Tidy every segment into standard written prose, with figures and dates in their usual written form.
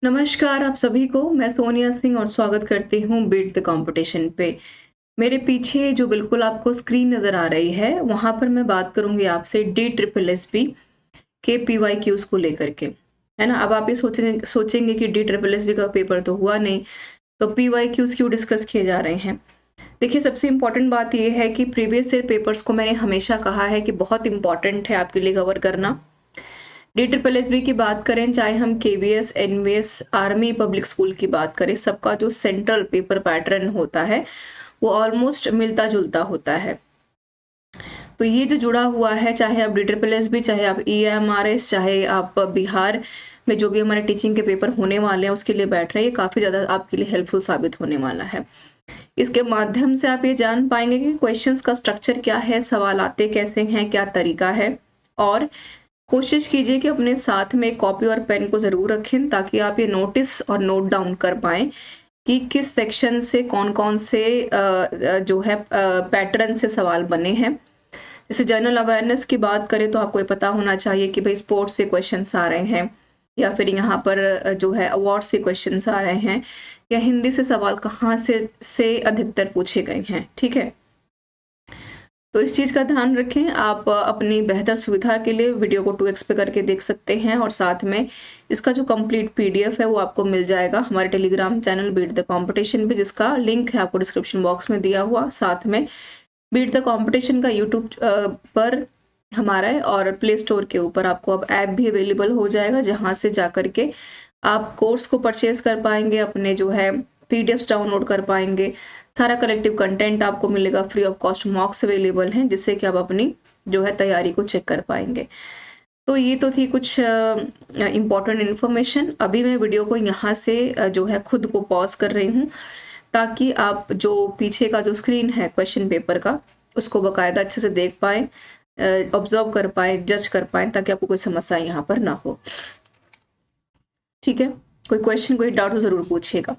नमस्कार आप सभी को, मैं सोनिया सिंह और स्वागत करती हूँ बीट द कंपटीशन पे। मेरे पीछे जो बिल्कुल आपको स्क्रीन नज़र आ रही है, वहाँ पर मैं बात करूँगी आपसे DSSB के PYQs को लेकर के, है ना? अब आप ये सोचेंगे कि DSSB का पेपर तो हुआ नहीं, तो PYQs क्यों डिस्कस किए जा रहे हैं? देखिए, सबसे इम्पोर्टेंट बात ये है कि प्रीवियस ईयर पेपर्स को मैंने हमेशा कहा है कि बहुत इम्पोर्टेंट है आपके लिए कवर करना। DSSB की बात करें, चाहे हम KVS, NVS, army public school की बात करें, सबका जो सेंट्रल पेपर पैटर्न होता है वो ऑलमोस्ट मिलता जुलता होता है। तो ये जो जुड़ा हुआ है, चाहे आप DSSB, चाहे आप EMRS, चाहे आप बिहार में जो भी हमारे टीचिंग के पेपर होने वाले हैं उसके लिए बैठ रहे हैं, ये काफ़ी ज़्यादा आपके लिए हेल्पफुल साबित होने वाला है। इसके माध्यम से आप ये जान पाएंगे कि क्वेश्चंस का स्ट्रक्चर क्या है, सवाल आते कैसे हैं, क्या तरीका है, और कोशिश कीजिए कि अपने साथ में कॉपी और पेन को ज़रूर रखें ताकि आप ये नोटिस और नोट डाउन कर पाएँ कि किस सेक्शन से कौन-कौन से जो है पैटर्न से सवाल बने हैं। जैसे जनरल अवेयरनेस की बात करें तो आपको ये पता होना चाहिए कि भाई स्पोर्ट्स से क्वेश्चंस आ रहे हैं, या फिर यहाँ पर जो है अवार्ड से क्वेश्चंस आ रहे हैं, या हिंदी से सवाल कहाँ से अधिकतर पूछे गए हैं, ठीक है? तो इस चीज़ का ध्यान रखें। आप अपनी बेहतर सुविधा के लिए वीडियो को 2x पे करके देख सकते हैं, और साथ में इसका जो कंप्लीट PDF है वो आपको मिल जाएगा हमारे Telegram channel beat the competition पे, जिसका लिंक है आपको डिस्क्रिप्शन बॉक्स में दिया हुआ। साथ में बीट द कंपटीशन का यूट्यूब पर हमारा है, और प्ले स्टोर के ऊपर आपको अब ऐप भी अवेलेबल हो जाएगा, जहाँ से जा करके आप कोर्स को परचेज कर पाएंगे, अपने जो है PDFs डाउनलोड कर पाएंगे। सारा कलेक्टिव कंटेंट आपको मिलेगा, फ्री ऑफ कॉस्ट मॉक्स अवेलेबल हैं, जिससे कि आप अपनी जो है तैयारी को चेक कर पाएंगे। तो ये तो थी कुछ इम्पोर्टेंट इन्फॉर्मेशन। अभी मैं वीडियो को यहाँ से जो है खुद को पॉज कर रही हूँ, ताकि आप जो पीछे का जो स्क्रीन है क्वेश्चन पेपर का, उसको बाकायदा अच्छे से देख पाए, ऑब्जर्व कर पाए, जज कर पाए, ताकि आपको कोई समस्या यहाँ पर ना हो। ठीक है, कोई क्वेश्चन, कोई डाउट तो जरूर पूछिएगा।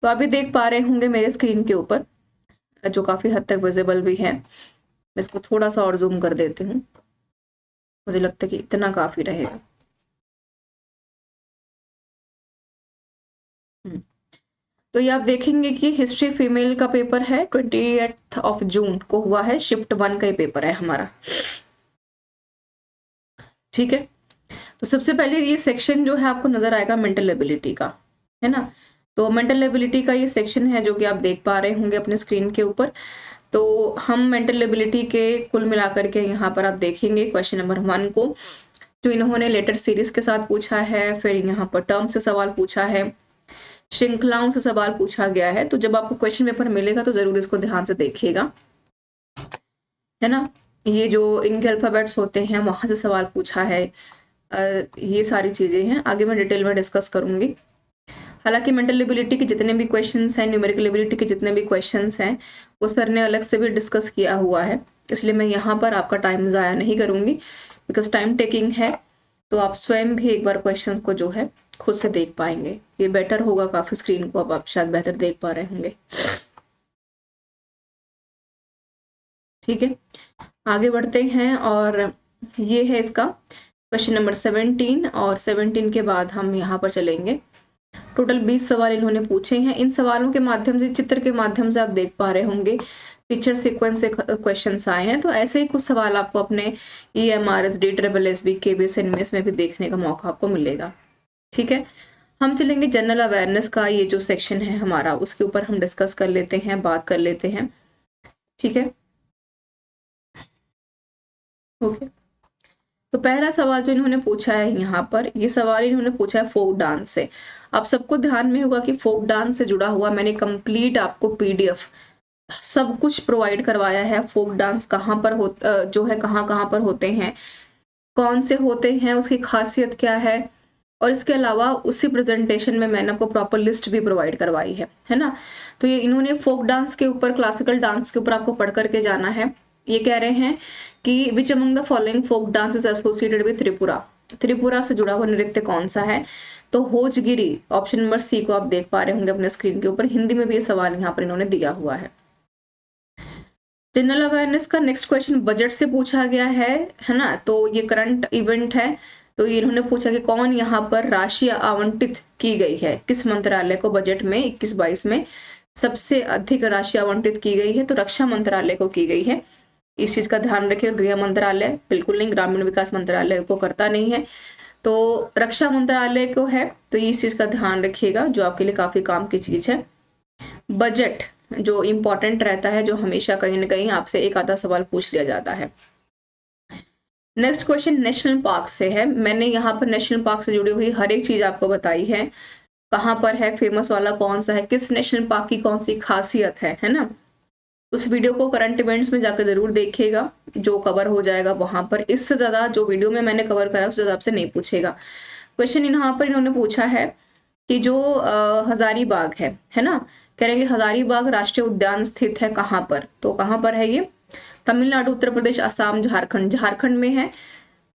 तो आप भी देख पा रहे होंगे मेरे स्क्रीन के ऊपर, जो काफी हद तक विजिबल भी है। मैं इसको थोड़ा सा और जूम कर देती हूँ, मुझे लगता है कि इतना काफी रहेगा। तो ये आप देखेंगे कि हिस्ट्री फीमेल का पेपर है, 28 जून को हुआ है, शिफ्ट 1 का ही पेपर है हमारा। ठीक है, तो सबसे पहले ये सेक्शन जो है आपको नजर आएगा मेंटल एबिलिटी का, है ना? तो मेंटल एबिलिटी का ये सेक्शन है जो कि आप देख पा रहे होंगे अपने स्क्रीन के ऊपर। तो हम मेंटल एबिलिटी के कुल मिलाकर के यहाँ पर आप देखेंगे क्वेश्चन नंबर 1 को, जो इन्होंने लेटर सीरीज के साथ पूछा है, फिर यहाँ पर टर्म से सवाल पूछा है, श्रृंखलाओं से सवाल पूछा गया है। तो जब आपको क्वेश्चन पेपर मिलेगा तो जरूर इसको ध्यान से देखिएगा, है ना? ये जो इनके अल्फाबेट्स होते हैं वहां से सवाल पूछा है, ये सारी चीजें हैं, आगे मैं डिटेल में डिस्कस करूंगी। हालांकि मेंटल एबिलिटी के जितने भी क्वेश्चंस हैं, न्यूमेरिकल एबिलिटी के जितने भी क्वेश्चंस हैं, वो सर ने अलग से भी डिस्कस किया हुआ है, इसलिए मैं यहाँ पर आपका टाइम ज़ाया नहीं करूंगी, बिकॉज टाइम टेकिंग है। तो आप स्वयं भी एक बार क्वेश्चंस को जो है खुद से देख पाएंगे, ये बेटर होगा काफी। स्क्रीन को अब आप शायद बेहतर देख पा रहे होंगे। ठीक है, आगे बढ़ते हैं, और ये है इसका क्वेश्चन नंबर 17, और 17 के बाद हम यहाँ पर चलेंगे। टोटल 20 सवाल इन्होंने पूछे हैं। इन सवालों के माध्यम से, चित्र के माध्यम से आप देख पा रहे होंगे पिक्चर सीक्वेंस से क्वेश्चंस आए हैं। तो ऐसे ही कुछ सवाल आपको अपने EMRS, DSSB, KVS, NVS में भी देखने का मौका आपको मिलेगा। ठीक है, हम चलेंगे जनरल अवेयरनेस का ये जो सेक्शन है हमारा, उसके ऊपर हम डिस्कस कर लेते हैं, बात कर लेते हैं। ठीक है, ओके। तो पहला सवाल जो इन्होंने पूछा है यहाँ पर, ये सवाल इन्होंने पूछा है फोक डांस से। आप सबको ध्यान में होगा कि फोक डांस से जुड़ा हुआ मैंने कंप्लीट आपको PDF सब कुछ प्रोवाइड करवाया है। फोक डांस कहाँ पर जो है कहाँ पर होते हैं, कौन से होते हैं, उसकी खासियत क्या है, और इसके अलावा उसी प्रेजेंटेशन में मैंने आपको प्रॉपर लिस्ट भी प्रोवाइड करवाई है ना? तो ये इन्होंने फोक डांस के ऊपर, क्लासिकल डांस के ऊपर आपको पढ़ करके जाना है। ये कह रहे हैं कि which among the following folk dance is associated with Tripura, Tripura से जुड़ा हुआ नृत्य कौन सा है? तो होजगिरी, ऑप्शन नंबर C को आप देख पा रहे होंगे अपने स्क्रीन के ऊपर। हिंदी में भी ये सवाल यहाँ पर इन्होंने दिया हुआ है। जनरल अवेयरनेस का नेक्स्ट क्वेश्चन बजट से पूछा गया है ना? तो ये करंट इवेंट है तो ये इन्होंने पूछा कि कौन यहाँ पर राशि आवंटित की गई है, किस मंत्रालय को बजट में 21-22 में सबसे अधिक राशि आवंटित की गई है, तो रक्षा मंत्रालय को की गई है। इस चीज का ध्यान रखिएगा। गृह मंत्रालय बिल्कुल नहीं, ग्रामीण विकास मंत्रालय को करता नहीं है, तो रक्षा मंत्रालय को है, तो इस चीज का ध्यान रखिएगा जो आपके लिए काफी काम की चीज है। बजट जो इंपॉर्टेंट रहता है, जो हमेशा कहीं ना कहीं आपसे एक आधा सवाल पूछ लिया जाता है। नेक्स्ट क्वेश्चन नेशनल पार्क से है। मैंने यहाँ पर नेशनल पार्क से जुड़ी हुई हर एक चीज आपको बताई है, कहाँ पर है, फेमस वाला कौन सा है, किस नेशनल पार्क की कौन सी खासियत है ना। उस वीडियो को करंट इवेंट्स में जाकर जरूर देखिएगा, जो कवर हो जाएगा वहां पर। इससे ज्यादा जो वीडियो में मैंने कवर करा उससे ज्यादा आपसे नहीं पूछेगा। क्वेश्चन यहाँ पर इन्होंने पूछा है कि जो हजारीबाग है ना, कह रहे हैं कि हजारीबाग राष्ट्रीय उद्यान स्थित है कहाँ पर, तो कहाँ पर है ये, तमिलनाडु, उत्तर प्रदेश, असम, झारखंड। झारखंड में है।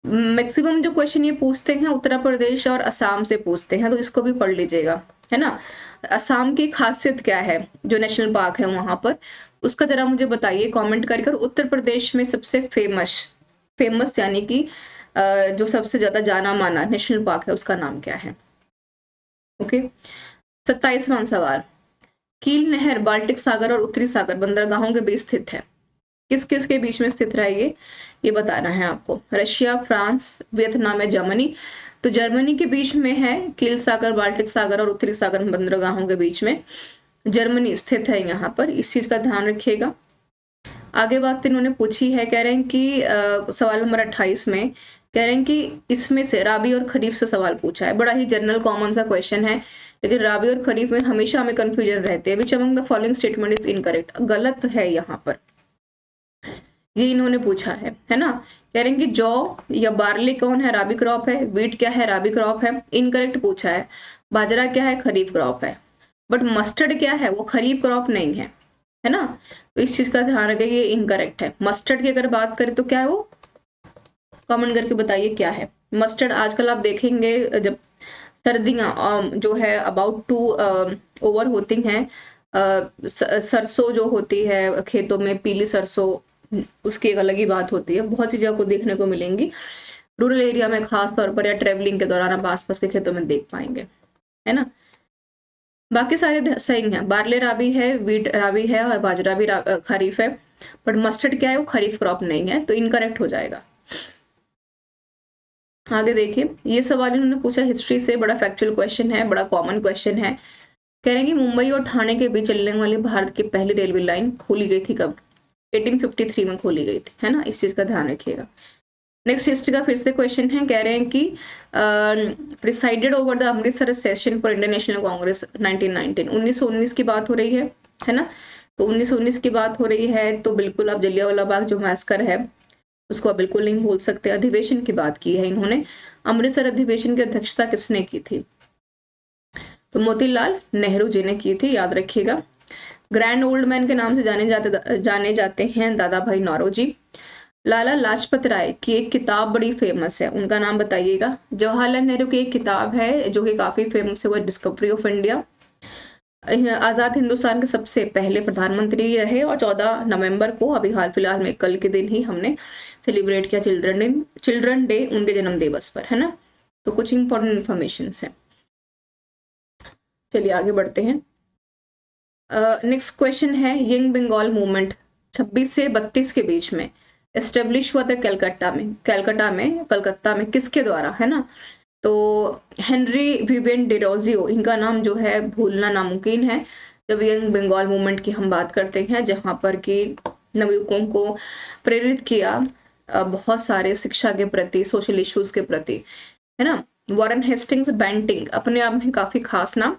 मैक्सिमम जो क्वेश्चन ये पूछते हैं उत्तर प्रदेश और असम से पूछते हैं, तो इसको भी पढ़ लीजिएगा, है ना। असम की खासियत क्या है, जो नेशनल पार्क है वहां पर, उसका जरा मुझे बताइए कमेंट कर। उत्तर प्रदेश में सबसे फेमस यानी कि जो सबसे ज्यादा जाना माना नेशनल पार्क है उसका नाम क्या है। ओके, 27वां सवाल, कील नहर बाल्टिक सागर और उत्तरी सागर बंदरगाहों के बीच स्थित है। किस किस के बीच में स्थित है ये बताना है आपको। रशिया, फ्रांस, वियतनाम या जर्मनी, तो जर्मनी के बीच में है कील सागर, बाल्टिक सागर और उत्तरी सागर बंदरगाहों के बीच में जर्मनी स्थित है यहाँ पर, इस चीज का ध्यान रखिएगा। आगे बात इन्होंने पूछी है, कह रहे हैं कि सवाल नंबर 28 में कह रहे हैं कि इसमें से राबी और खरीफ से सवाल पूछा है। बड़ा ही जनरल कॉमन सा क्वेश्चन है, लेकिन राबी और खरीफ में हमेशा हमें कंफ्यूजन रहते हैं। विच among the following statement is incorrect, गलत है यहाँ पर, ये इन्होंने पूछा है ना। कह रहे हैं कि जौ या बार्ली कौन है, राबी क्रॉप है, वीट क्या है, राबी क्रॉप है, इनकरेक्ट पूछा है। बाजरा क्या है, खरीफ क्रॉप है, बट मस्टर्ड क्या है, वो खरीफ क्रॉप नहीं है ना, तो इस चीज का ध्यान रखें, ये इनकरेक्ट है। मस्टर्ड की अगर बात करें तो क्या है वो, कमेंट करके बताइए क्या है मस्टर्ड। आजकल आप देखेंगे जब सर्दियां जो है अबाउट टू ओवर होती हैं, सरसों जो होती है खेतों में, पीली सरसों, उसकी एक अलग ही बात होती है। बहुत चीजें आपको देखने को मिलेंगी रूरल एरिया में, खास तौर पर, या ट्रेवलिंग के दौरान आप आसपास के खेतों में देख पाएंगे, है ना। बाकी सारे सही हैं, बार्ले राबी है, वीट राबी है और बाजरा भी खरीफ है, बट मस्टर्ड क्या है, वो खरीफ क्रॉप नहीं है, तो इनकरेक्ट हो जाएगा। आगे देखिए, ये सवाल इन्होंने पूछा हिस्ट्री से, बड़ा फैक्चुअल क्वेश्चन है, बड़ा कॉमन क्वेश्चन है। कह रहे हैं कि मुंबई और ठाणे के बीच चलने वाली भारत की पहली रेलवे लाइन खोली गई थी कब, 1853 में खोली गई थी, है ना, इस चीज का ध्यान रखिएगा। नेक्स्ट हिस्ट्री का फिर से क्वेश्चन है, कह रहे हैं कि presided over the Amritsar session for Indian national Congress 1919, 1919 की बात हो रही है ना, तो 1919 की बात हो रही है, तो बिल्कुल आप जलियांवाला बाग जो मैस्कर है उसको आप बिल्कुल नहीं भूल सकते। अधिवेशन की बात की है इन्होंने, अमृतसर अधिवेशन की अध्यक्षता किसने की थी, तो मोतीलाल नेहरू जी ने की थी, याद रखिएगा। ग्रैंड ओल्ड मैन के नाम से जाने जाते हैं दादा भाई नौरोजी। लाला लाजपत राय की एक किताब बड़ी फेमस है, उनका नाम बताइएगा। जवाहरलाल नेहरू की एक किताब है जो कि काफी फेमस है, वो डिस्कवरी ऑफ इंडिया। आजाद हिंदुस्तान के सबसे पहले प्रधानमंत्री रहे, और 14 नवंबर को, अभी हाल फिलहाल में कल के दिन ही हमने सेलिब्रेट किया चिल्ड्रन डे उनके जन्म दिवस पर, है ना। तो कुछ इंपॉर्टेंट इंफॉर्मेशन है। चलिए आगे बढ़ते हैं। नेक्स्ट क्वेश्चन है, यंग बंगाल मूवमेंट 26 से 32 के बीच में एस्टेब्लिश हुआ था कलकत्ता में किसके द्वारा, है ना, तो हेनरी विवियन डिरोजियो, इनका नाम जो है भूलना नामुमकिन है जब यंग बंगाल मूवमेंट की हम बात करते हैं, जहां पर कि नवयुवकों को प्रेरित किया बहुत सारे शिक्षा के प्रति, सोशल इश्यूज के प्रति, है ना। वॉरेन हेस्टिंग्स बेंटिंग अपने आप में काफी खास नाम।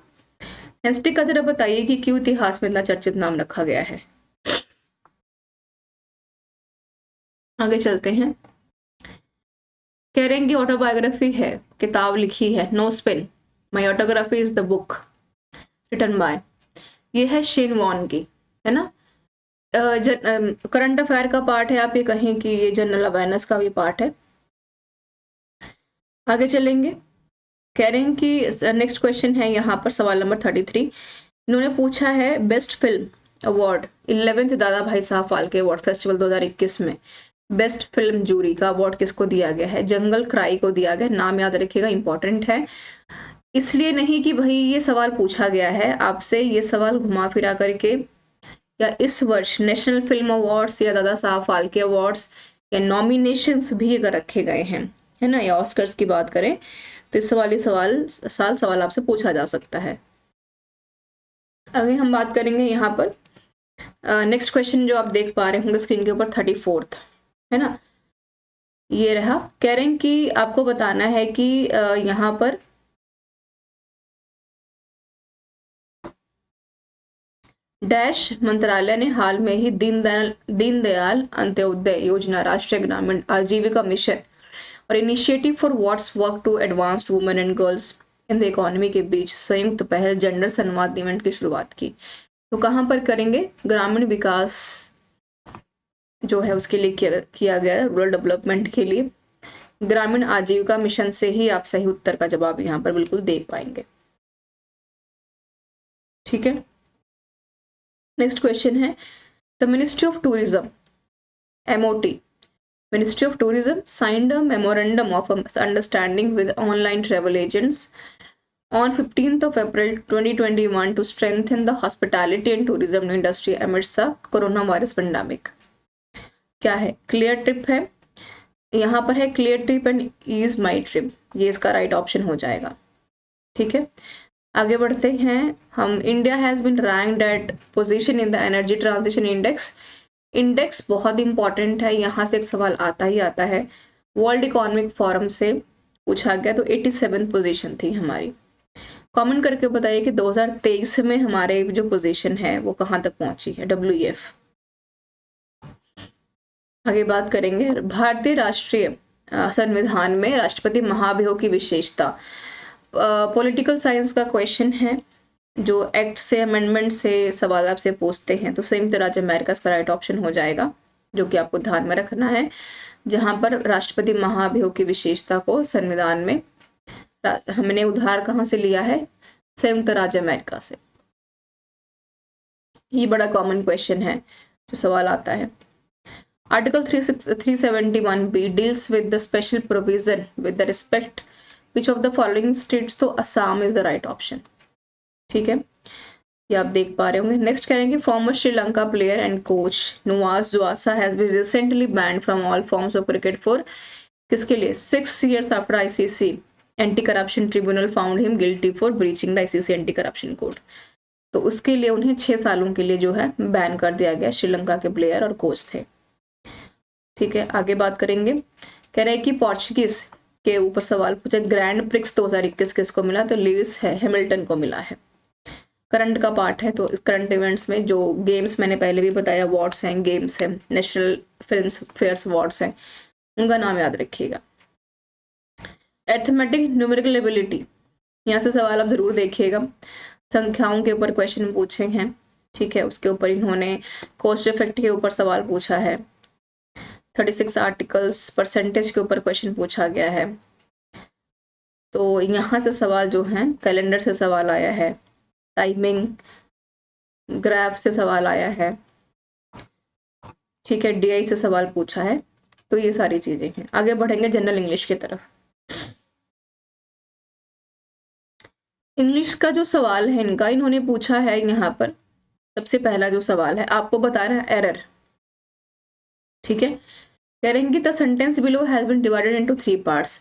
हेस्टिंग का जरा बताइए कि क्यों इतिहास में इतना चर्चित नाम रखा गया है। आगे चलते हैं। कह रहे हैं कि ऑटोबायोग्राफी है, किताब लिखी है, no spin, my autobiography is the book written by, ये है शेन वॉन की, है ना। करंट अफेयर का पार्ट है, आप ये कहें कि ये जनरल अवेयरनेस का भी पार्ट है। आगे चलेंगे। कह रहे हैं कि नेक्स्ट क्वेश्चन है यहाँ पर सवाल नंबर 33, इन्होंने पूछा है बेस्ट फिल्म अवार्ड 11th दादा भाई साहब फाल्के अवार्ड फेस्टिवल 2021 में बेस्ट फिल्म जूरी का अवार्ड किसको दिया गया है? जंगल क्राई को दिया गया। नाम याद रखिएगा, इंपॉर्टेंट है। इसलिए नहीं कि भाई ये सवाल पूछा गया है आपसे, ये सवाल घुमा फिरा करके या इस वर्ष नेशनल फिल्म अवार्ड्स या दादा साहब फाल्के अवार्ड्स या नॉमिनेशंस भी अगर रखे गए हैं, है ना, या ऑस्कर्स की बात करें, तो इस सवाल आपसे पूछा जा सकता है। आगे हम बात करेंगे यहाँ पर नेक्स्ट क्वेश्चन जो आप देख पा रहे होंगे स्क्रीन के ऊपर, 34th, है ना, ये रहा। कह रहे हैं कि आपको बताना है कि यहाँ पर डैश मंत्रालय ने हाल में ही दीनदयाल अंत्योदय योजना, राष्ट्रीय ग्रामीण आजीविका मिशन और initiative for what's work to advanced women and girls in the economy के बीच संयुक्त पहल जेंडर संवाद इवेंट की शुरुआत की। तो कहाँ पर करेंगे? ग्रामीण विकास जो है उसके लिए किया गया है, रूरल डेवलपमेंट के लिए। ग्रामीण आजीविका मिशन से ही आप सही उत्तर का जवाब यहाँ पर बिल्कुल देख पाएंगे। ठीक है, नेक्स्ट क्वेश्चन है, the ministry of tourism MOT Ministry of Tourism signed a memorandum of understanding with online travel agents on 15th of April 2021 to strengthen the hospitality and tourism industry amidst the coronavirus pandemic. क्या है? Clear trip है, यहाँ पर है Cleartrip and EaseMyTrip, ये इसका right option हो जाएगा। ठीक है, आगे बढ़ते हैं हम। India has been ranked at position in the energy transition index. Index बहुत इंपॉर्टेंट है, यहाँ से एक सवाल आता ही आता है, वर्ल्ड इकोनॉमिक फोरम से पूछा गया, तो 87 पोजीशन थी हमारी। कमेंट करके बताइए कि 2023 में हमारे जो पोजीशन है वो कहाँ तक पहुंची है, WEF। आगे बात करेंगे भारतीय राष्ट्रीय संविधान में राष्ट्रपति महाभियोग की विशेषता। पॉलिटिकल साइंस का क्वेश्चन है, जो एक्ट से अमेंडमेंट से सवाल आपसे पूछते हैं, तो संयुक्त राज्य अमेरिका का राइट ऑप्शन हो जाएगा, जो कि आपको ध्यान में रखना है, जहां पर राष्ट्रपति महाभियोग की विशेषता को संविधान में हमने उधार कहां से लिया है? संयुक्त राज्य अमेरिका से। ये बड़ा कॉमन क्वेश्चन है जो सवाल आता है। Article 371B deals with the special provision with the respect which of the following states, तो Assam is the right option. ठीक है, ये आप देख पा रहे होंगे। नेक्स्ट करेंगे, farmer Sri Lanka player and coach Nawaz जुआसा has been recently banned from all forms of cricket for, किसके लिए? 6 years after ICC anti corruption tribunal found him guilty for breaching the ICC anti corruption code. तो उसके लिए उन्हें 6 सालों के लिए जो है बैन कर दिया गया। श्रीलंका के प्लेयर और कोच थे। ठीक है, आगे बात करेंगे। कह रहे हैं कि पोर्चुगीज के ऊपर सवाल पूछा, ग्रैंड प्रिक्स 2021 किसको मिला? तो लुइस हैमिल्टन को मिला है। करंट का पार्ट है, तो करंट इवेंट्स में जो गेम्स मैंने पहले भी बताया, अवार्ड्स हैं, गेम्स हैं, नेशनल फिल्म फेयर्स अवार्ड्स हैं, उनका नाम याद रखिएगा। अरिथमेटिक न्यूमेरिकल एबिलिटी, यहाँ से सवाल आप जरूर देखिएगा, संख्याओं के ऊपर क्वेश्चन पूछे हैं। ठीक है, उसके ऊपर इन्होंने कॉस्ट इफेक्ट के ऊपर सवाल पूछा है। 36 आर्टिकल्स परसेंटेज के ऊपर क्वेश्चन पूछा गया है। तो यहाँ से सवाल जो है, कैलेंडर से सवाल आया है, टाइमिंग ग्राफ से सवाल आया है। ठीक है, DI से सवाल पूछा है। तो ये सारी चीजें हैं। आगे बढ़ेंगे जनरल इंग्लिश की तरफ। इंग्लिश का जो सवाल है इनका, इन्होंने पूछा है यहाँ पर, सबसे पहला जो सवाल है आपको बता रहा है एरर। ठीक है, कह रहे हैं कि the sentence below has been divided into 3 parts.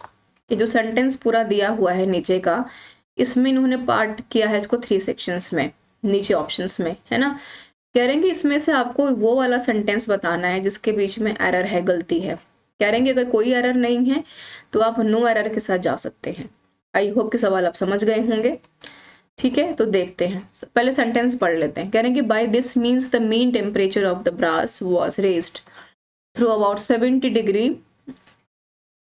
ये जो सेंटेंस पूरा दिया हुआ है नीचे का, इसमें इन्होंने पार्ट किया है इसको 3 सेक्शंस में, नीचे ऑप्शंस में, है ना। कह रहे हैं कि इसमें से आपको वो वाला सेंटेंस बताना है जिसके बीच में एरर है, गलती है। कह रहे हैं कि अगर कोई एरर नहीं है तो आप नो एरर के साथ जा सकते हैं। आई होप कि सवाल आप समझ गए होंगे। ठीक है, तो देखते हैं, पहले सेंटेंस पढ़ लेते हैं। कह रहे हैं कि by this means the mean temperature of the brass was raised through about 70 degree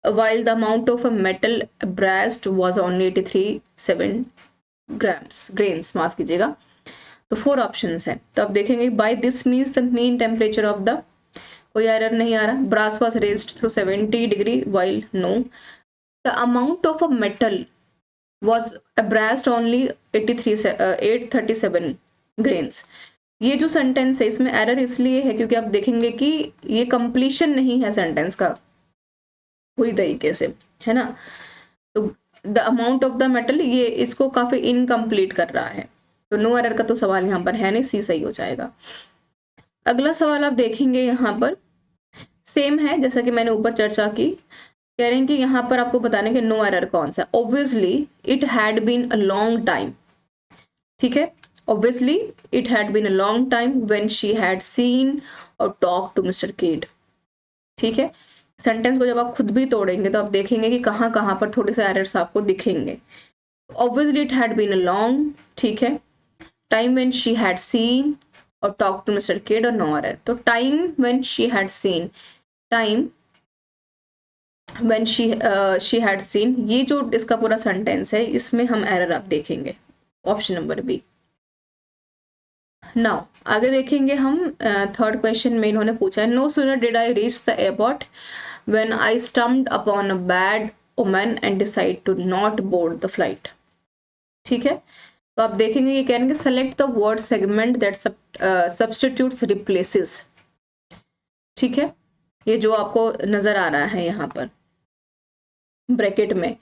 while the amount of a metal brass was only 83.7 grains, माफ कीजिएगा। तो 4 ऑप्शंस हैं, तो अब देखेंगे by this means the mean temperature of the, कोई error नहीं आ रहा, brass was raised through 70 degree while no, the amount of a metal was brass only 837 grains, ये जो सेंटेंस है इसमें एरर इसलिए है क्योंकि आप देखेंगे कि ये कंप्लीशन नहीं है सेंटेंस का पूरी तरीके से, है ना। तो the amount of the metal, ये इसको काफी इनकम्प्लीट कर रहा है, तो नो एरर का तो सवाल यहाँ पर है नहीं, सी सही हो जाएगा। अगला सवाल आप देखेंगे यहाँ पर सेम है जैसा कि मैंने ऊपर चर्चा की, कह रहे हैं कि यहाँ पर आपको बताने के नो एरर कौन सा। Obviously it had been a long time, ठीक है, obviously it had been a long time when she had seen और टॉक टू मिस्टर किड, ठीक है। सेंटेंस को जब आप खुद भी तोड़ेंगे तो आप देखेंगे कि कहाँ कहाँ पर थोड़े से एरर्स आपको दिखेंगे। Obviously it had been a long, ठीक है, time when she had seen और टॉक टू मिस्टर किड और नो एरर। तो time when she had seen, time when she had seen, ये जो इसका पूरा सेंटेंस है इसमें हम एरर आप देखेंगे, ऑप्शन नंबर बी। नाउ आगे देखेंगे हम थर्ड क्वेश्चन में इन्होंने पूछा है, no sooner did I reach the airport when I stumped upon a bad omen and decide to not board the flight, ठीक है। तो आप देखेंगे ये कह रहे हैं कि select the word segment that substitutes replaces, ठीक है, ये जो आपको नजर आ रहा है यहाँ पर ब्रैकेट में,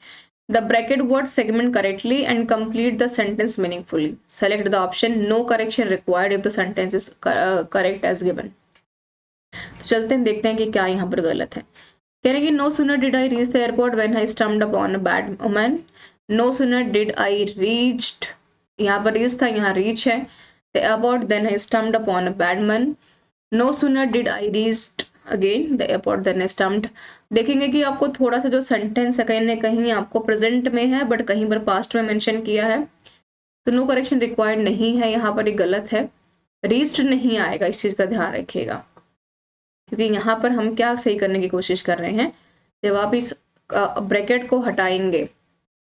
the bracket word segment correctly and complete the sentence meaningfully. Select the option no correction required if the sentence is correct as given. तो चलते हैं देखते हैं कि क्या यहाँ पर गलत है। कह रहे हैं कि no sooner did I reach the airport when I stumbled upon a bad woman. No sooner did I reached, यहाँ पर reach था, यहाँ reach है, the airport then I stumbled upon a bad man. No sooner did I reached again the airport then stumped. देखेंगे कि आपको थोड़ा सा जो सेंटेंस है कहीं ना कहीं आपको प्रेजेंट में है बट कहीं पर पास्ट में मेंशन किया है, तो नो करेक्शन रिक्वायर्ड नहीं है, यहाँ पर एक गलत है, रीच्ड नहीं आएगा, इस चीज का ध्यान रखिएगा, क्योंकि यहाँ पर हम क्या सही करने की कोशिश कर रहे हैं, जब आप इस ब्रैकेट को हटाएंगे,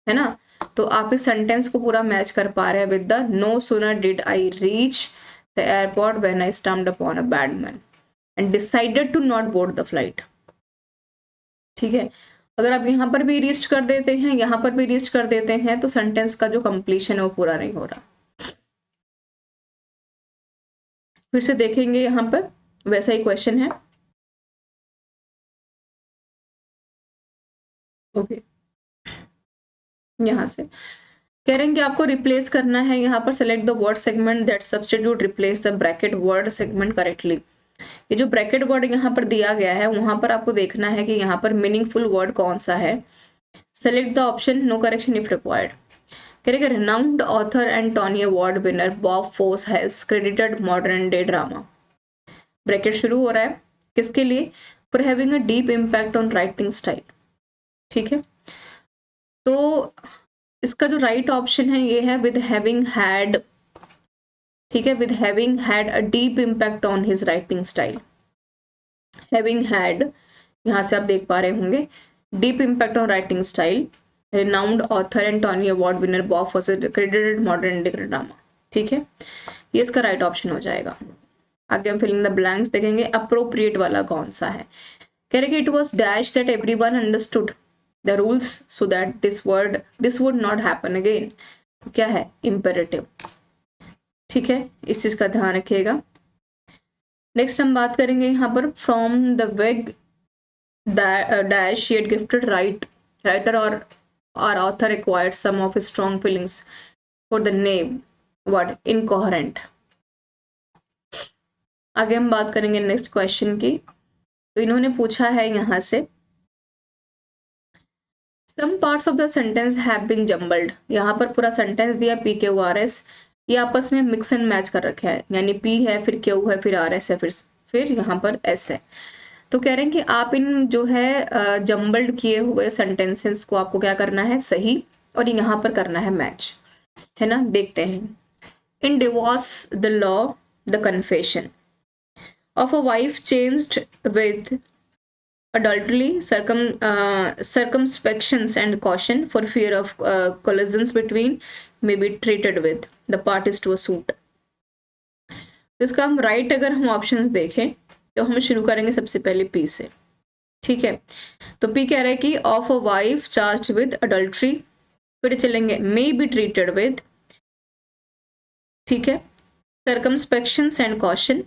है ना, तो आप इस सेंटेंस को पूरा मैच कर पा रहे हैं with the no sooner did I reach the airport when I stumped upon a bad man and decided to not board the flight, ठीक है। अगर आप यहाँ पर भी रीस्ट कर देते हैं, यहाँ पर भी रीस्ट कर देते हैं, तो सेंटेंस का जो कंप्लीशन है वो पूरा नहीं हो रहा। फिर से देखेंगे यहाँ पर वैसा ही क्वेश्चन है, ओके। यहाँ से कह रहे हैं कि आपको रिप्लेस करना है, यहाँ पर select the word segment that substitute replace the bracket word segment correctly. ये जो ब्रैकेट वर्ड यहाँ पर दिया गया है वहां पर आपको देखना है कि यहाँ पर मीनिंगफुल वर्ड कौन सा है। Select the option no correction if required. करेगा renowned author and Tony Award winner Bob Fosse has credited modern day drama। Bracket शुरू हो रहा है किसके लिए, for having a deep impact on writing style, ठीक है। तो इसका जो राइट ऑप्शन है ये है विद हैविंग हैड, ठीक है, with having had a deep impact on his writing style. Having had, यहाँ से आप देख पा रहे होंगे, deep impact on writing style, renowned author and Tony Award winner Bob Fosse credited modern day drama, ठीक है, ये इसका राइट ऑप्शन हो जाएगा। आगे हम फिलिंग द ब्लैंक्स देखेंगे, अप्रोप्रिएट वाला कौन सा है। कह रहे कि it was dash that everyone understood the rules so that this would not happen again. क्या है, इंपेरेटिव, ठीक है, इस चीज का ध्यान रखिएगा। नेक्स्ट हम बात करेंगे यहाँ पर फ्रॉम द वेग dash she had gifted writer or author acquired some of his strong feelings for the name what incoherent। आगे हम बात करेंगे नेक्स्ट क्वेश्चन की। तो इन्होंने पूछा है यहाँ से some parts of the sentence have been jumbled। यहाँ पर पूरा सेंटेंस दिया PQRS, ये आपस में मिक्स एंड मैच कर रखा है, यानी P है फिर Q है फिर RS है फिर यहाँ पर S है। तो कह रहे हैं कि आप इन जो है जम्बल्ड किए हुए सेंटेंसेस को आपको क्या करना है, सही, और यहाँ पर करना है मैच, है ना। देखते हैं, in divorce the law the confession of a wife changed with adultery circumspections and caution for fear of collisions between may be treated with the parties to a suit। इसका हम राइट अगर हम options देखें तो हम शुरू करेंगे सबसे पहले पी से, ठीक है। तो पी कह रहा है कि of a wife charged with adultery, फिर चलेंगे मे बी ट्रीटेड विद, ठीक है, सर्कमस्पेक्शंस एंड कॉशन,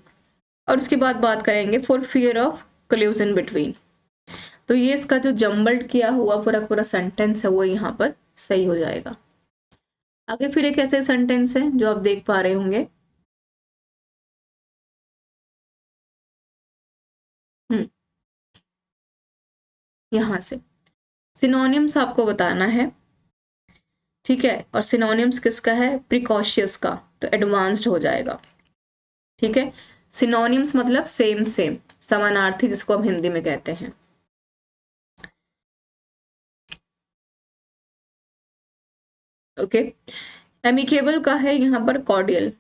और उसके बाद बात करेंगे for fear of collusion between. तो ये इसका जो जम्बल्ड किया हुआ पूरा पूरा सेंटेंस है वो यहाँ पर सही हो जाएगा। आगे फिर एक ऐसे सेंटेंस है जो आप देख पा रहे होंगे। यहाँ से सिनोनिम्स आपको बताना है, ठीक है। और सिनोनिम्स किसका है? प्रिकॉशियस का, तो एडवांस्ड हो जाएगा, ठीक है। सिनोनिम्स मतलब सेम सेम, समानार्थी जिसको हम हिंदी में कहते हैं। ओके, एमिकेबल का है यहाँ पर कॉर्डियल।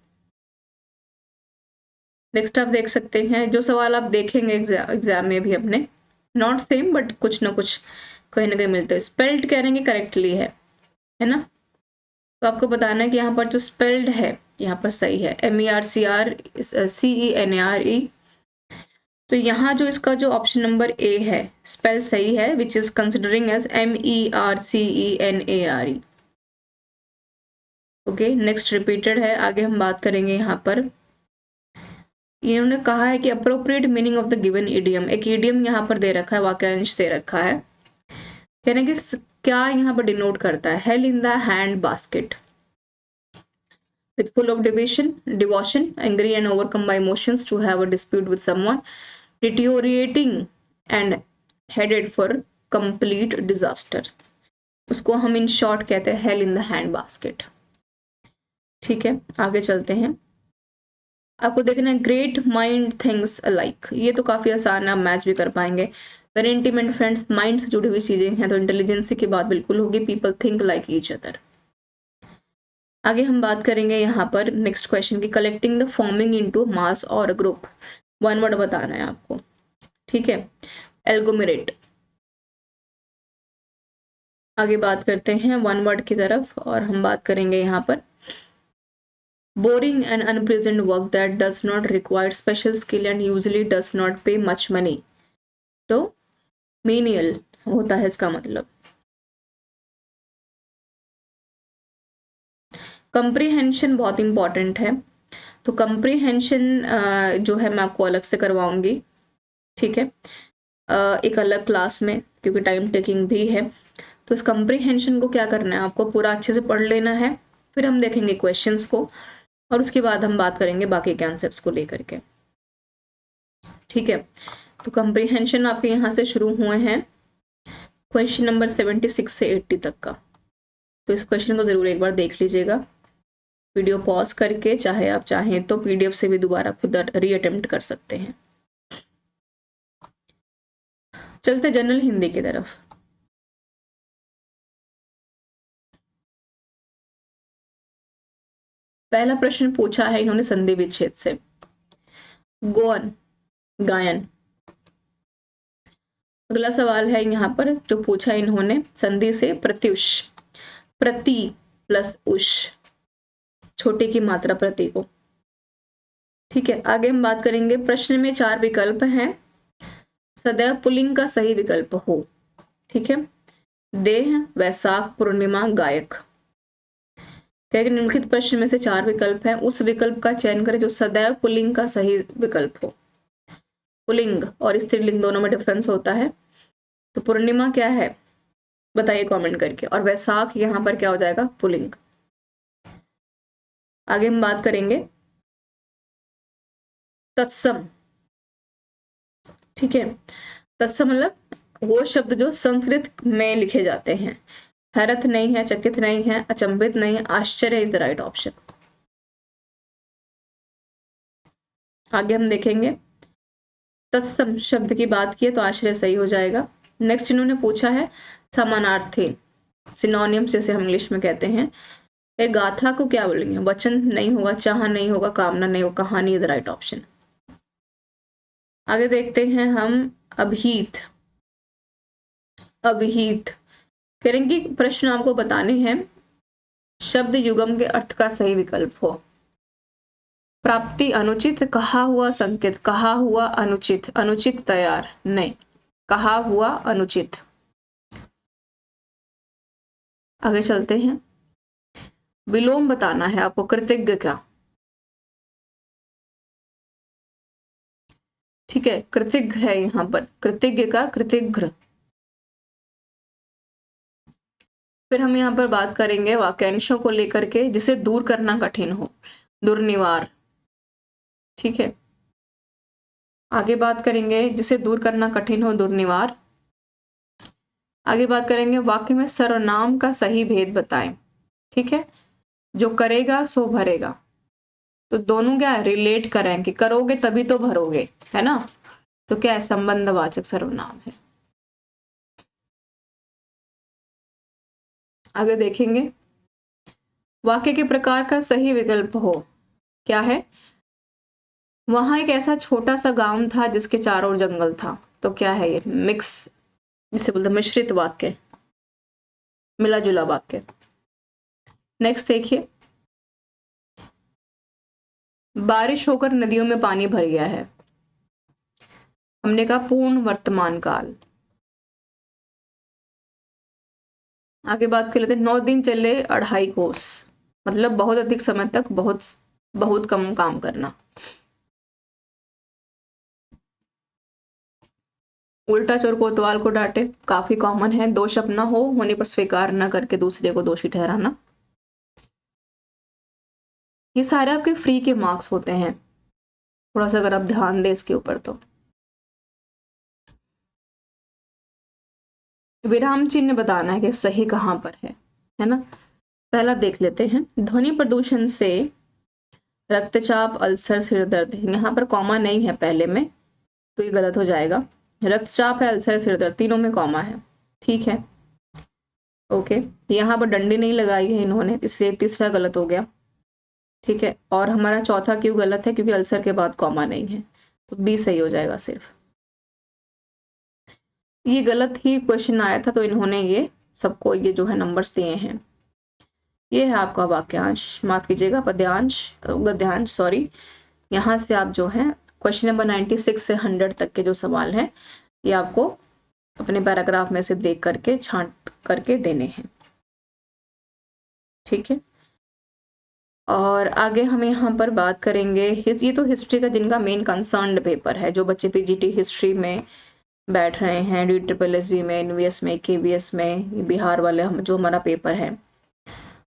नेक्स्ट आप देख सकते हैं, जो सवाल आप देखेंगे एग्जाम में भी अपने, नॉट सेम बट कुछ ना कुछ कहीं ना कहीं मिलते हैं। स्पेल्ड करेंगे करेक्टली है ना। तो आपको बताना है कि यहाँ पर जो स्पेल्ड है यहाँ पर सही है, MERCRCENARE। तो यहाँ जो इसका जो ऑप्शन नंबर ए है स्पेल सही है, which is considering as MERCENARE। Okay, next repeated है। आगे हम बात करेंगे यहाँ पर, इन्होंने कहा है कि appropriate meaning of the given idiom, एक इडियम यहाँ पर दे रखा है, वाक्यांश दे रखा है। कहने की क्या यहाँ पर डिनोट करता है? Hello in the hand basket, with full of devotion, angry and overcome by emotions to have a dispute with someone, deteriorating and headed for complete disaster। उसको हम इन शॉर्ट कहते हैं hello in the hand basket, ठीक है। आगे चलते हैं, आपको देखना है ग्रेट माइंड थिंग्स अलाइक, ये तो काफी आसान है, आप मैच भी कर पाएंगे। वेरी इंटीमेट फ्रेंड्स, माइंड से जुड़ी हुई चीजें हैं तो इंटेलिजेंसी की बात बिल्कुल होगी। People think like each other. आगे हम बात करेंगे यहाँ पर नेक्स्ट क्वेश्चन की, collecting the forming into mass और ग्रुप, वन वर्ड बताना है आपको, ठीक है। एल्गोमेरेट। आगे बात करते हैं वन वर्ड की तरफ, और हम बात करेंगे यहाँ पर boring and unpleasant work that does not require special skill and usually does not पे मच मनी। तो मेनियल होता है इसका मतलब। कंप्रीहेंशन बहुत इंपॉर्टेंट है, तो कंप्रीहेंशन जो है मैं आपको अलग से करवाऊंगी, ठीक है, एक अलग क्लास में, क्योंकि टाइम टेकिंग भी है। तो इस कंप्रीहेंशन को क्या करना है, आपको पूरा अच्छे से पढ़ लेना है, फिर हम देखेंगे क्वेश्चंस को, और उसके बाद हम बात करेंगे बाकी के आंसर्स को लेकर के, ठीक है। तो कंप्रीहेंशन आपके यहाँ से शुरू हुए हैं क्वेश्चन नंबर 76 से 80 तक का। तो इस क्वेश्चन को जरूर एक बार देख लीजिएगा, वीडियो पॉज करके, चाहे आप चाहें तो PDF से भी दोबारा खुद रीअटेम्प्ट कर सकते हैं। चलते जनरल हिंदी की तरफ। पहला प्रश्न पूछा है इन्होंने संधि विच्छेद से, गोअन गायन। अगला सवाल है यहाँ पर जो पूछा इन्होंने संधि से प्रत्युष, प्रति प्लस उष, छोटे की मात्रा प्रति को, ठीक है। आगे हम बात करेंगे, प्रश्न में 4 विकल्प हैं, सदैव पुल्लिंग का सही विकल्प हो, ठीक है। देह, वैशाख, पूर्णिमा, गायक। निम्नलिखित प्रश्न में से 4 विकल्प हैं, उस विकल्प का चयन करें जो सदैव पुल्लिंग का सही विकल्प हो। पुल्लिंग और स्त्रीलिंग दोनों में डिफरेंस होता है, तो पूर्णिमा क्या है बताइए कमेंट करके, और वैशाख यहाँ पर क्या हो जाएगा? पुल्लिंग। आगे हम बात करेंगे तत्सम, ठीक है। तत्सम मतलब वो शब्द जो संस्कृत में लिखे जाते हैं। हैरत नहीं है, चकित नहीं है, अचंभित नहीं है, आश्चर्य इज द राइट ऑप्शन। आगे हम देखेंगे, तत्सम शब्द की बात की तो आश्चर्य सही हो जाएगा। नेक्स्ट इन्होंने पूछा है समानार्थी, सिनोनिम्स जैसे हम इंग्लिश में कहते हैं। फिर गाथा को क्या बोलेंगे? वचन नहीं होगा, चाह नहीं होगा, कामना नहीं होगा, कहानी इज द राइट ऑप्शन। आगे देखते हैं हम अभिहित। अभिहित करेंगे, प्रश्न आपको बताने हैं, शब्द युगम के अर्थ का सही विकल्प हो। प्राप्ति अनुचित, कहा हुआ संकेत, कहा हुआ अनुचित, अनुचित तैयार, नहीं, कहा हुआ अनुचित। आगे चलते हैं, विलोम बताना है आपको, कृतज्ञ का, ठीक है, कृतिघ्न है यहाँ पर, कृतिज्ञ का कृतिघ्न। फिर हम यहाँ पर बात करेंगे वाक्यांशों को लेकर के, जिसे दूर करना कठिन हो, दुर्निवार। ठीक है, आगे बात करेंगे जिसे दूर करना कठिन हो, दुर्निवार। आगे बात करेंगे वाक्य में सर्वनाम का सही भेद बताएं। ठीक है, जो करेगा सो भरेगा, तो दोनों क्या है, रिलेट करें कि करोगे तभी तो भरोगे, है ना। तो क्या है, संबंधवाचक सर्वनाम है। आगे देखेंगे वाक्य के प्रकार का सही विकल्प हो, क्या है, वहां एक ऐसा छोटा सा गांव था जिसके चारों ओर जंगल था। तो क्या है ये, मिक्स, जिसे बोलते हैं मिश्रित वाक्य, मिला जुला वाक्य। नेक्स्ट देखिए, बारिश होकर नदियों में पानी भर गया है। हमने कहा पूर्ण वर्तमान काल। आगे बात कर लेते हैं, 9 दिन चले 2.5 कोस, मतलब बहुत अधिक समय तक बहुत बहुत कम काम करना। उल्टा चोर कोतवाल को डांटे, काफी कॉमन है। दोष अपना हो होने पर स्वीकार न करके दूसरे को दोषी ठहराना। ये सारे आपके फ्री के मार्क्स होते हैं, थोड़ा सा अगर आप ध्यान दें इसके ऊपर तो। विराम चिन्ह बताना है कि सही कहां पर है ना। पहला देख लेते हैं, ध्वनि प्रदूषण से रक्तचाप, अल्सर, सिर दर्द। यहाँ पर कॉमा नहीं है पहले में, तो ये गलत हो जाएगा। रक्तचाप है, अल्सर, सिर दर्द, तीनों में कॉमा है। ठीक है, ओके। यहाँ पर डंडी नहीं लगाई है इन्होंने, इसलिए तीसरा गलत हो गया। ठीक है, और हमारा चौथा क्यों गलत है, क्योंकि अल्सर के बाद कॉमा नहीं है, तो बी सही हो जाएगा सिर्फ। ये गलत ही क्वेश्चन आया था, तो इन्होंने ये सबको ये जो है नंबर्स दिए हैं। ये है आपका वाक्यांश, माफ कीजिएगा पद्यांश, गद्यांश सॉरी। यहाँ से आप जो है क्वेश्चन नंबर 96 से 100 तक के जो सवाल हैं, ये आपको अपने पैराग्राफ में से देख करके छांट करके देने हैं। ठीक है, और आगे हम यहाँ पर बात करेंगे, ये तो हिस्ट्री का जिनका मेन कंसर्न्ड पेपर है, जो बच्चे पीजीटी हिस्ट्री में बैठ रहे हैं, DSSS में, एनवीएस में, केवीएस में, बिहार वाले हम जो हमारा पेपर है,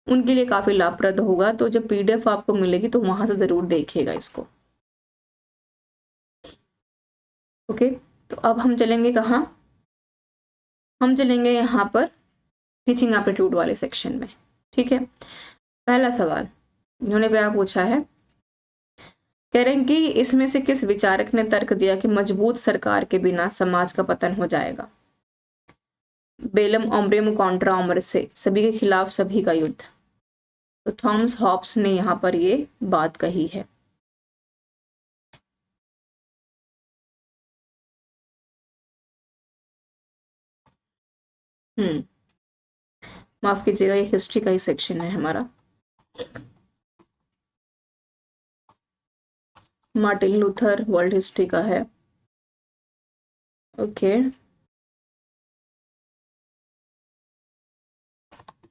उनके लिए काफी लाभप्रद होगा। तो जब पीडीएफ आपको मिलेगी तो वहां से जरूर देखिएगा इसको। ओके, तो अब हम चलेंगे कहाँ, हम चलेंगे यहाँ पर टीचिंग एप्टीट्यूड वाले सेक्शन में। ठीक है, पहला सवाल इन्होंने क्या पूछा है, कह रहे हैं कि इसमें से किस विचारक ने तर्क दिया कि मजबूत सरकार के बिना समाज का पतन हो जाएगा। बेलम ओम्ब्रियम कॉन्ट्रा ओम्ब्रेसे, सभी के खिलाफ सभी का युद्ध। तो थॉमस हॉब्स ने यहाँ पर ये बात कही है। माफ कीजिएगा, ये हिस्ट्री का ही सेक्शन है हमारा। मार्टिन लूथर वर्ल्ड हिस्ट्री का है। ओके,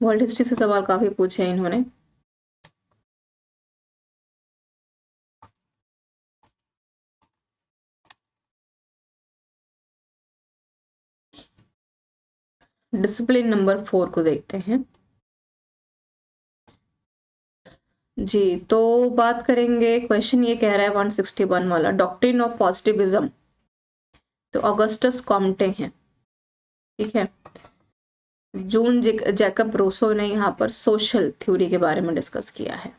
वर्ल्ड हिस्ट्री से सवाल काफी पूछे हैं इन्होंने। डिसिप्लिन नंबर 4 को देखते हैं जी। तो बात करेंगे, क्वेश्चन ये कह रहा है 161 वाला, डॉक्ट्रिन ऑफ पॉजिटिविज्म, तो ऑगस्टस कॉम्टे हैं। ठीक है, जून जैकब रूसो ने यहाँ पर सोशल थ्योरी के बारे में डिस्कस किया है।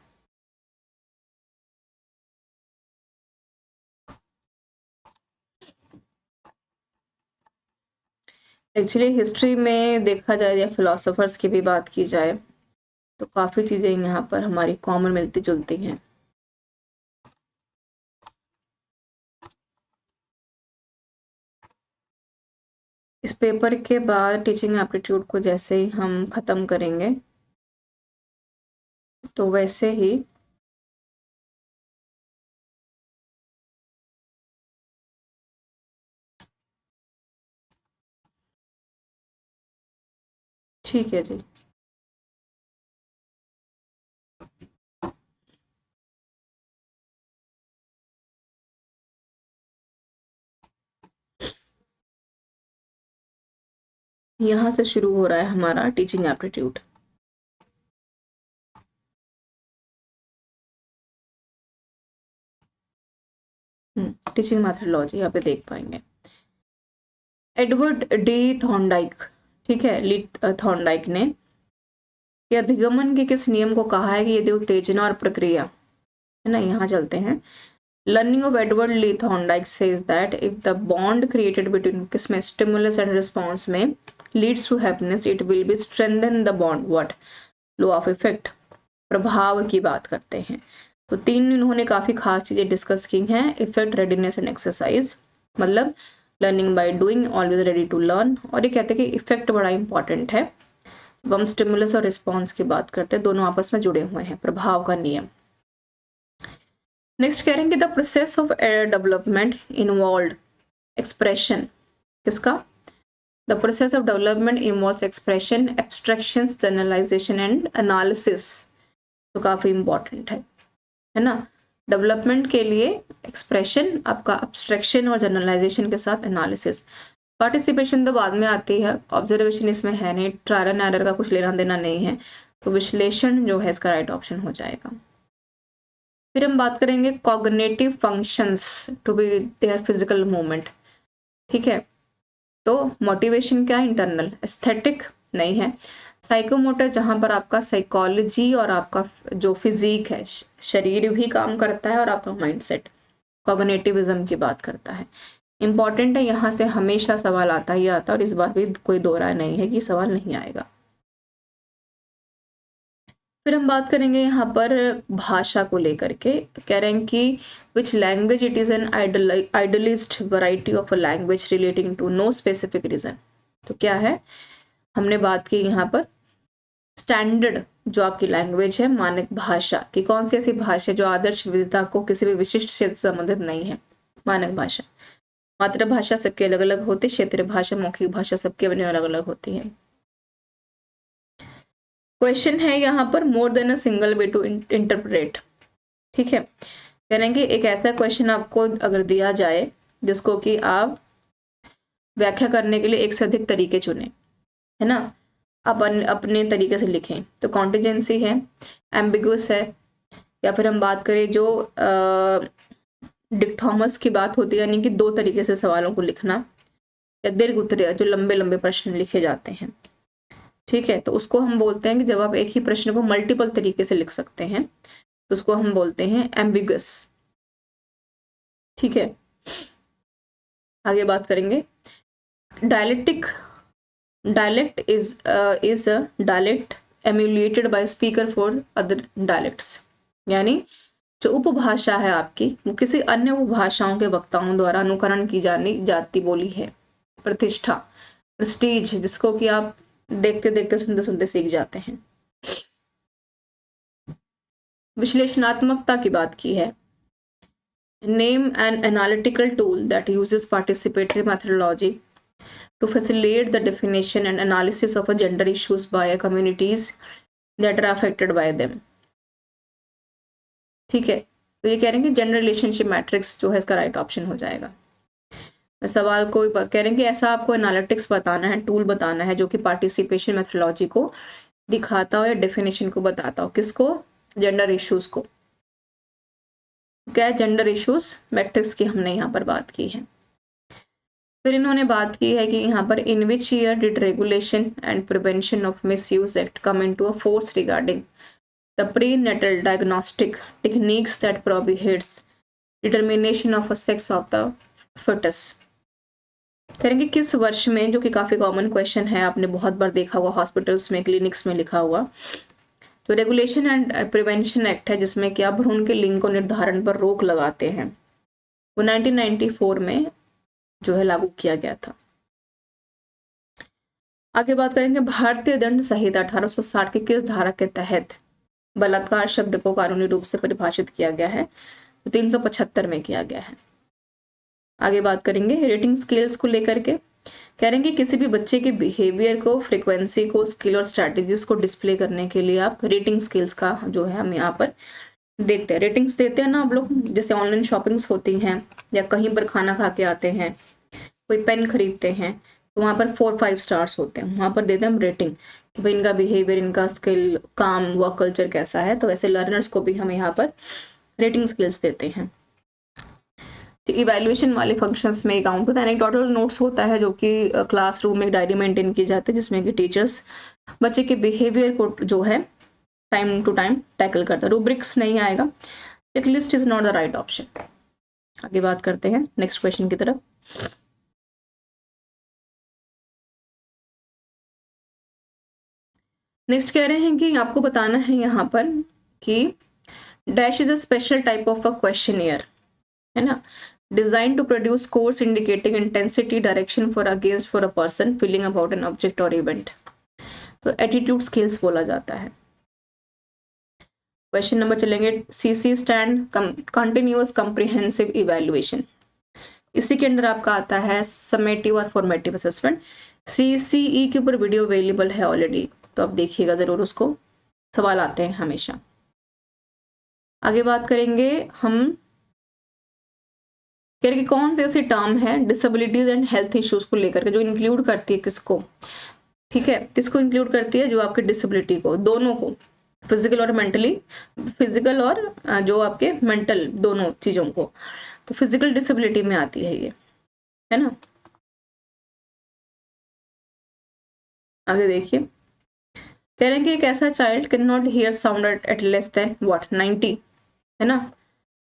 एक्चुअली हिस्ट्री में देखा जाए या फिलोसोफर्स की भी बात की जाए, तो काफी चीजें यहाँ पर हमारी कॉमन मिलती जुलती हैं। इस पेपर के बाद टीचिंग एप्टीट्यूड को जैसे ही हम खत्म करेंगे, तो वैसे ही ठीक है जी। यहाँ से शुरू हो रहा है हमारा टीचिंग एप्टीट्यूड। टीचिंग मेथोडोलॉजी यहाँ पे देख पाएंगे। एडवर्ड डी थॉर्नडाइक, ठीक है, ली थॉर्नडाइक ने कि अधिगमन के किस नियम को कहा है कि यदि उत्तेजना और प्रक्रिया, है ना, यहाँ चलते हैं। Learning of Edward Lee Thorndike says that if the bond created between किसमें स्टिमुलस एंड रिस्पॉन्स में leads to happiness it will be strengthen the bond. What? Law of effect, प्रभाव की बात करते हैं। तो 3 इन्होंने काफी खास चीजें डिस्कस की हैं। इफेक्ट, रेडीनेस एंड एक्सरसाइज, मतलब learning by doing, always ready to learn. और ये कहते हैं कि इफेक्ट बड़ा इंपॉर्टेंट है। जब हम स्टिमुलस और रिस्पॉन्स की बात करते हैं, दोनों आपस में जुड़े हुए हैं, प्रभाव का नियम। नेक्स्ट कह रहे हैं कि the process of development involve expression, किसका? The process of development involve expression, abstraction, generalisation and analysis. तो काफी इंपॉर्टेंट है ना। डेवलपमेंट के लिए एक्सप्रेशन, आपका एब्स्ट्रैक्शन और जनरलाइजेशन के साथ एनालिसिस। पार्टिसिपेशन तो बाद में आती है, ऑब्जर्वेशन इसमें है नहीं, ट्रायल एंड एरर का कुछ लेना देना नहीं है, तो विश्लेषण जो है इसका राइट ऑप्शन हो जाएगा। फिर हम बात करेंगे cognitive functions to be there physical movement, ठीक है। तो मोटिवेशन क्या? इंटरनल। एस्थेटिक नहीं है। साइकोमोटर, जहां पर आपका साइकोलॉजी और आपका जो फिजिक है, शरीर भी काम करता है और आपका माइंडसेट, कॉग्निटिविज्म की बात करता है। इंपॉर्टेंट है, यहाँ से हमेशा सवाल आता ही आता है और इस बार भी कोई दो राय नहीं है कि सवाल नहीं आएगा। फिर हम बात करेंगे यहाँ पर भाषा को लेकर के। कह रहे हैं कि which language it is an idealist variety of a language relating to no specific region. तो क्या है? हमने बात की यहाँ पर स्टैंडर्ड जो आपकी लैंग्वेज है, मानक भाषा की, कौन सी ऐसी भाषा जो आदर्श विविधता को किसी भी विशिष्ट क्षेत्र से संबंधित नहीं है? मानक भाषा। मातृभाषा सबके अलग अलग होती, क्षेत्रीय भाषा, मौखिक भाषा सबके अपने अलग अलग होती है। क्वेश्चन है यहाँ पर more than a single way to interpret, ठीक है। यानी कि एक ऐसा क्वेश्चन आपको अगर दिया जाए जिसको कि आप व्याख्या करने के लिए एक से अधिक तरीके चुने, है ना, अपने तरीके से लिखें, तो कॉन्टिजेंसी है, एम्बिगुअस है, या फिर हम बात करें जो डिक्थॉमस की बात होती है, यानी कि 2 तरीके से सवालों को लिखना, या दीर्घ उत्तरीय जो लंबे लंबे प्रश्न लिखे जाते हैं, ठीक है। तो उसको हम बोलते हैं कि जब आप एक ही प्रश्न को मल्टीपल तरीके से लिख सकते हैं तो उसको हम बोलते हैं एम्बिगस, ठीक है। आगे बात करेंगे dialectic. Dialect is a dialect emulated by speaker for other dialects, यानी जो उपभाषा है आपकी वो किसी अन्य उपभाषाओं के वक्ताओं द्वारा अनुकरण की जानी जाती बोली है। प्रतिष्ठा, प्रेस्टीज, जिसको कि आप देखते देखते सुनते सुनते सीख जाते हैं। विश्लेषणात्मकता की बात की है। Name an analytical tool that uses participatory methodology to facilitate the definition and analysis of a gender issues by communities that are affected by them, ठीक है। तो ये कह रहे हैं कि जेंडर रिलेशनशिप मैट्रिक्स जो है इसका राइट ऑप्शन हो जाएगा। सवाल को कह रहे हैं कि ऐसा आपको एनालिटिक्स बताना है, टूल बताना है जो कि पार्टिसिपेशन मेथोडोलॉजी को दिखाता हो या डेफिनेशन को बताता हो, किसको? जेंडर इश्यूज को। क्या है जेंडर इश्यूज? मैट्रिक्स की हमने यहाँ पर बात की है। फिर इन्होंने बात की है कि यहाँ पर in which year did regulation and prevention of misuse act come into a force regarding the prenatal diagnostic techniques that prohibits determination of a sex of the fetus। करेंगे किस वर्ष में, जो कि काफी कॉमन क्वेश्चन है, आपने बहुत बार देखा हुआ हॉस्पिटल्स में, क्लिनिक्स में लिखा हुआ। तो रेगुलेशन एंड प्रिवेंशन एक्ट है जिसमें क्या भ्रूण के लिंग को निर्धारण पर रोक लगाते हैं, वो 1994 में जो है लागू किया गया था। आगे बात करेंगे भारतीय दंड संहिता 1860 की किस धारा के तहत बलात्कार शब्द को कानूनी रूप से परिभाषित किया गया है? तो 375 में किया गया है। आगे बात करेंगे रेटिंग स्केल्स को लेकर के। कह रहे हैं कि किसी भी बच्चे के बिहेवियर को, फ्रीक्वेंसी को, स्किल और स्ट्रैटेजीज को डिस्प्ले करने के लिए आप रेटिंग स्केल्स का जो है हम यहाँ पर देखते हैं। रेटिंग्स देते हैं ना आप लोग, जैसे ऑनलाइन शॉपिंग्स होती हैं या कहीं पर खाना खा के आते हैं, कोई पेन खरीदते हैं, तो वहाँ पर 4-5 स्टार्स होते हैं, वहाँ पर देते हैं हम रेटिंग कि भाई इनका बिहेवियर, इनका स्किल, काम, वर्क कल्चर कैसा है। तो वैसे लर्नर्स को भी हम यहाँ पर रेटिंग स्किल्स देते हैं। तो इवैल्यूएशन वाले फंक्शंस में काउंट होता है। एनेक्डोटल नोट्स होता है जो कि क्लासरूम में एक डायरी मेंटेन की जाती है, जिसमें कि टीचर्स बच्चे के बिहेवियर को जो है टाइम टू टाइम टैकल करता है। रूब्रिक्स नहीं आएगा। Checklist is not the right option. आगे बात करते हैं नेक्स्ट क्वेश्चन की तरफ। नेक्स्ट कह रहे हैं कि आपको बताना है यहाँ पर कि dash is a special type of a questionnaire, है ना, design to produce scores indicating intensity, direction for against for a person, feeling about an object और इवेंट। तो एटीट्यूड स्किल्स बोला जाता है। क्वेश्चन नंबर चलेंगे, CC stand continuous comprehensive evaluation. इसी के अंडर आपका आता है समेटिव और फॉर्मेटिव असेसमेंट। सीसीई के ऊपर वीडियो अवेलेबल है ऑलरेडी, तो आप देखिएगा जरूर, उसको सवाल आते हैं हमेशा। आगे बात करेंगे हम, कह रहे कि कौन सी ऐसी टर्म है डिसेबिलिटीज एंड हेल्थ इश्यूज को लेकर के जो इंक्लूड करती है किसको, ठीक है, किसको इंक्लूड करती है, जो आपके डिसेबिलिटी को, दोनों को, फिजिकल और मेंटली, फिजिकल और जो आपके मेंटल, दोनों चीजों को। तो फिजिकल डिसेबिलिटी में आती है ये, है ना। आगे देखिए, कह रहे हैं कि एक ऐसा child can not here sound eight less than what 90, है ना,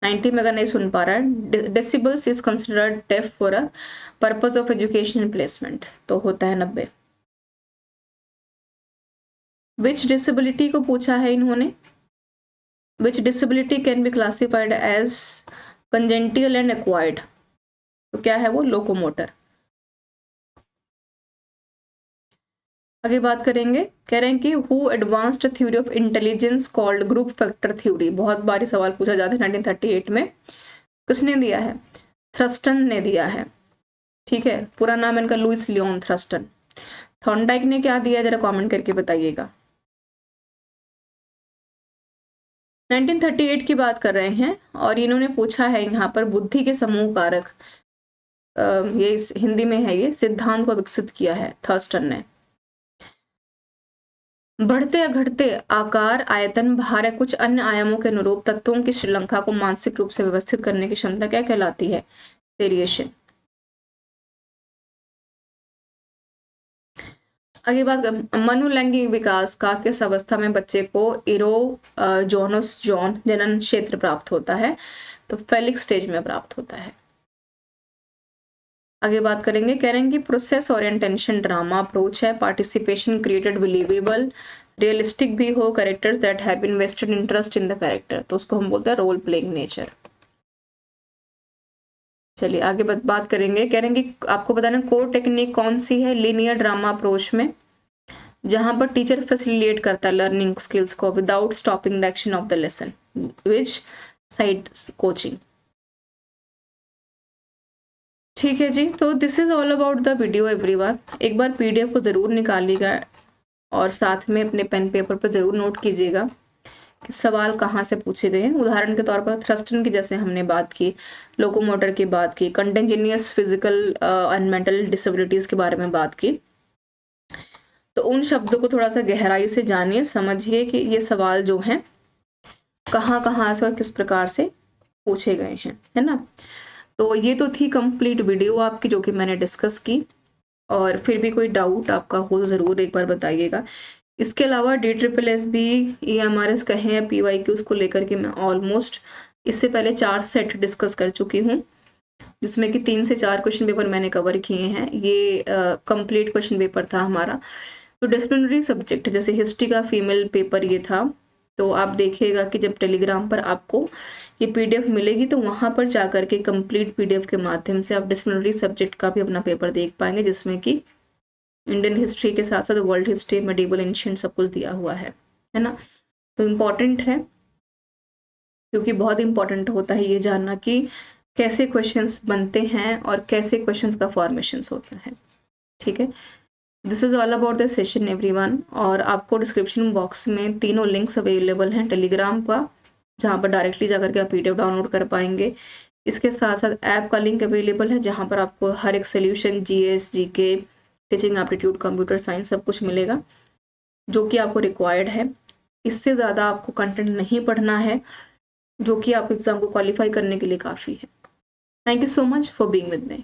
90 में अगर नहीं सुन पा रहा है, decibels is considered deaf for a purpose of education placement, तो होता है 90। विच डिसेबिलिटी को पूछा है इन्होंने, which disability can be classified as congenital and acquired, तो क्या है वो, लोकोमोटर। आगे बात करेंगे, कह रहे हैं कि who advanced theory of intelligence called group factor theory. बहुत बार सवाल पूछा जाता है 1938 में, किसने दिया है, थ्रस्टन ने दिया है, ठीक है, पूरा नाम इनका लुइस लियोन थ्रस्टन। थॉर्नडाइक ने क्या दिया, जरा कमेंट करके बताइएगा। 1938 की बात कर रहे हैं, और इन्होंने पूछा है यहाँ पर बुद्धि के समूह कारक, ये हिंदी में है, ये सिद्धांत को विकसित किया है थर्स्टन ने। बढ़ते या घटते आकार, आयतन, भार या कुछ अन्य आयामों के अनुरूप तत्वों की श्रृंखला को मानसिक रूप से व्यवस्थित करने की क्षमता क्या कहलाती है, वेरिएशन। आगे बात, मनोलैंगिक विकास का किस अवस्था में बच्चे को इरोजोनस जॉन जनन क्षेत्र प्राप्त होता है, तो फेलिक स्टेज में प्राप्त होता है। आगे बात करेंगे, कह रहे हैं कि प्रोसेस ओरिएंटेशन ड्रामा अप्रोच है, पार्टिसिपेशन क्रिएटेड बिलीवेबल, रियलिस्टिक भी हो, characters that have invested interest in the character, तो उसको हम बोलते हैं रोल प्लेइंग नेचर। चलिए आगे बात करेंगे, कह रहे हैं कि आपको बताना कोर टेक्निक कौन सी है लीनियर ड्रामा अप्रोच में, जहां पर टीचर फैसिलिटेट करता है लर्निंग स्किल्स को without stopping the action of the lesson, which side coaching. ठीक है जी, तो this is all about the video everyone. एक बार पीडीएफ को जरूर निकालिएगा और साथ में अपने पेन पेपर पर जरूर नोट कीजिएगा कि सवाल कहाँ से पूछे गए हैं। उदाहरण के तौर पर थ्रस्टन की जैसे हमने बात की, लोकोमोटर की बात की, कंटेंजिनियस फिजिकल एंड मेंटल डिसेबिलिटीज के बारे में बात की, तो उन शब्दों को थोड़ा सा गहराई से जानिए, समझिए कि ये सवाल जो हैं कहाँ से और किस प्रकार से पूछे गए हैं, है ना। तो ये तो थी कंप्लीट वीडियो आपकी जो कि मैंने डिस्कस की, और फिर भी कोई डाउट आपका हो तो ज़रूर एक बार बताइएगा। इसके अलावा DSSB EMRS कहें या PYQs को लेकर के मैं ऑलमोस्ट इससे पहले 4 सेट डिस्कस कर चुकी हूँ, जिसमें कि 3 से 4 क्वेश्चन पेपर मैंने कवर किए हैं। ये कंप्लीट क्वेश्चन पेपर था हमारा। तो डिसिप्लिनरी सब्जेक्ट जैसे हिस्ट्री का फीमेल पेपर ये था, तो आप देखिएगा कि जब टेलीग्राम पर आपको ये PDF मिलेगी तो वहां पर जाकर के कंप्लीट PDF के माध्यम से आप डिसिप्लिनरी सब्जेक्ट का भी अपना पेपर देख पाएंगे, जिसमें कि इंडियन हिस्ट्री के साथ साथ वर्ल्ड हिस्ट्री, मेडिवल, एंशिएंट सब कुछ दिया हुआ है ना। तो इम्पॉर्टेंट है, क्योंकि बहुत इंपॉर्टेंट होता है ये जानना कि कैसे क्वेश्चंस बनते हैं और कैसे क्वेश्चंस का फॉर्मेशन होता है। ठीक है, this is all about the session everyone. और आपको डिस्क्रिप्शन बॉक्स में तीनों लिंक्स अवेलेबल हैं टेलीग्राम का, जहाँ पर डायरेक्टली जाकर के आप PDF डाउनलोड कर पाएंगे। इसके साथ साथ ऐप का लिंक अवेलेबल है, जहाँ पर आपको हर एक solution, GS GK teaching aptitude, computer science सब कुछ मिलेगा जो कि आपको रिक्वायर्ड है। इससे ज़्यादा आपको कंटेंट नहीं पढ़ना है, जो कि आप एग्ज़ाम को क्वालिफाई करने के लिए काफ़ी है। Thank you so much for being with me.